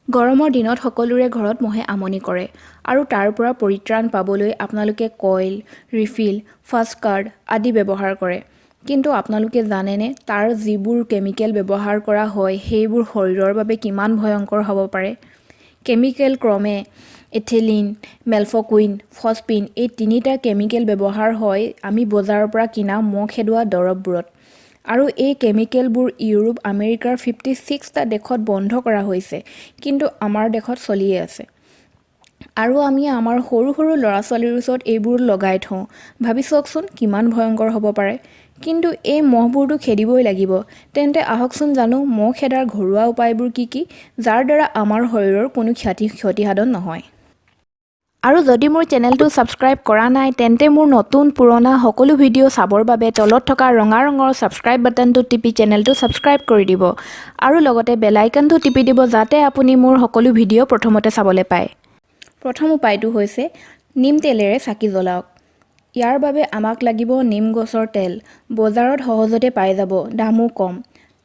গৰমৰ দিনত সকলোৰে ঘৰত মহে আমনি কৰে আৰু তাৰ পৰা পৰিত্ৰাণ পাবলৈ আপোনালোকে কইল, ৰিফিল, ফাষ্ট কাৰ্ড আদি ব্যৱহাৰ কৰে। কিন্তু আপোনালোকে জানেনে তাৰ যিবোৰ কেমিকেল ব্যৱহাৰ কৰা হয় সেইবোৰ শৰীৰৰ বাবে কিমান ভয়ংকৰ হ'ব পাৰে? কেমিকেল ক্ৰমে এথিলিন, মেলফকুইন, ফছপিন এই তিনিটা কেমিকেল ব্যৱহাৰ হয় আমি বজাৰৰ পৰা কিনা মহ খেদোৱা দৰৱবোৰত। আৰু এই কেমিকেলবোৰ ইউৰোপ, আমেৰিকাৰ 56টা দেশত বন্ধ কৰা হৈছে, কিন্তু আমাৰ দেশত চলিয়ে আছে। আৰু আমি আমাৰ সৰু সৰু ল'ৰা-ছোৱালীৰ ওচৰত এইবোৰ লগাই থওঁ। ভাবি চাওকচোন কিমান ভয়ংকৰ হ'ব পাৰে। কিন্তু এই মহবোৰতো খেদিবই লাগিব। তেন্তে আহকচোন জানো মহ খেদাৰ ঘৰুৱা উপায়বোৰ কি কি, যাৰ দ্বাৰা আমাৰ শৰীৰৰ কোনো ক্ষতিসাধন নহয়। আৰু যদি মোৰ চেনেলটো ছাবস্ক্ৰাইব কৰা নাই তেন্তে মোৰ নতুন পুৰণা সকলো ভিডিঅ' চাবৰ বাবে তলত থকা ৰঙা ৰঙৰ ছাবস্ক্ৰাইব বাটনটো টিপি চেনেলটো ছাবস্ক্ৰাইব কৰি দিব আৰু লগতে বেল আইকনটো টিপি দিব যাতে আপুনি মোৰ সকলো ভিডিঅ' প্ৰথমতে চাবলৈ পায়। প্ৰথম উপায়টো হৈছে নিম তেলেৰে চাকি জ্বলাওক। ইয়াৰ বাবে আমাক লাগিব নিম গছৰ তেল। বজাৰত সহজতে পাই যাব, দামো কম।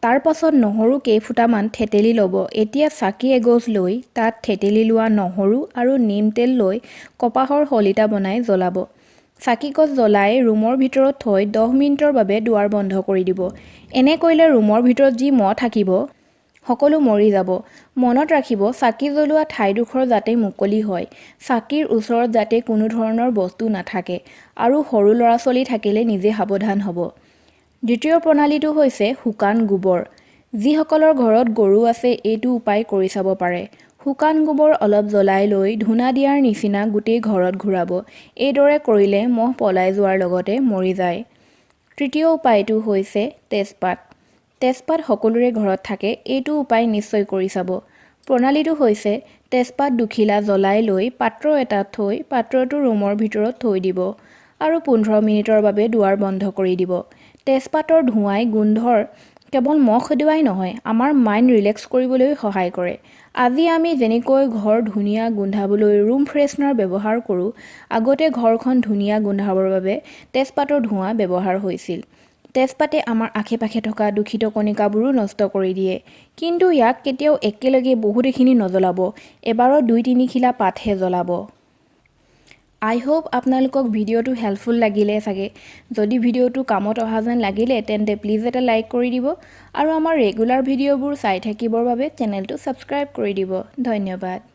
তাৰ পাছত নহৰু কেইফুটামান থেতেলি ল'ব। এতিয়া চাকি এগছ লৈ তাত থেতেলি লোৱা নহৰু আৰু নিম তেল লৈ কপাহৰ শলিতা বনাই জ্বলাব। চাকিগছ জ্বলাই ৰুমৰ ভিতৰত থৈ 10 মিনিটৰ বাবে দুৱাৰ বন্ধ কৰি দিব। এনে কৰিলে ৰুমৰ ভিতৰত যি মহ থাকিব সকলো মৰি যাব। মনত ৰাখিব চাকি জ্বলোৱা ঠাইডোখৰ যাতে মুকলি হয়, চাকিৰ ওচৰত যাতে কোনো ধৰণৰ বস্তু নাথাকে আৰু সৰু ল'ৰা-ছোৱালী থাকিলে নিজে সাৱধান হ'ব। দ্বিতীয় প্ৰণালীটো হৈছে শুকান গোবৰ। যিসকলৰ ঘৰত গৰু আছে এইটো উপায় কৰি চাব পাৰে। শুকান গোবৰ অলপ জ্বলাই লৈ ধূনা দিয়াৰ নিচিনা গোটেই ঘৰত ঘূৰাব। এইদৰে কৰিলে মহ পলাই যোৱাৰ লগতে মৰি যায়। তৃতীয় উপায়টো হৈছে তেজপাত। তেজপাত সকলোৰে ঘৰত থাকে, এইটো উপায় নিশ্চয় কৰি চাব। প্ৰণালীটো হৈছে তেজপাত দুখিলা জ্বলাই লৈ পাত্ৰ এটাত থৈ পাত্ৰটো ৰুমৰ ভিতৰত থৈ দিব আৰু 15 মিনিটৰ বাবে দুৱাৰ বন্ধ কৰি দিব। তেজপাতৰ ধোঁৱাই গোন্ধৰ কেৱল মহ খেদোৱাই নহয়, আমাৰ মাইণ্ড ৰিলেক্স কৰিবলৈ সহায় কৰে। আজি আমি যেনেকৈ ঘৰ ধুনীয়া গোন্ধাবলৈ ৰুম ফ্ৰেছনাৰ ব্যৱহাৰ কৰোঁ, আগতে ঘৰখন ধুনীয়া গোন্ধাবৰ বাবে তেজপাতৰ ধোঁৱা ব্যৱহাৰ হৈছিল। তেজপাতে আমাৰ আশে-পাশে থকা দূষিত কণিকাবোৰো নষ্ট কৰি দিয়ে। কিন্তু ইয়াক কেতিয়াও একেলগে বহুতখিনি নজ্বলাব। এবাৰত 2-3 খিলা পাতহে জ্বলাব। আই হোপ আপোনালোকক ভিডিঅ'টো হেল্পফুল লাগিলে চাগে। যদি ভিডিঅ'টো কামত অহা যেন লাগিলে তেন্তে প্লিজ এটা লাইক কৰি দিব আৰু আমাৰ ৰেগুলাৰ ভিডিঅ'বোৰ চাই থাকিবৰ বাবে চেনেলটো ছাবস্ক্ৰাইব কৰি দিব। ধন্যবাদ।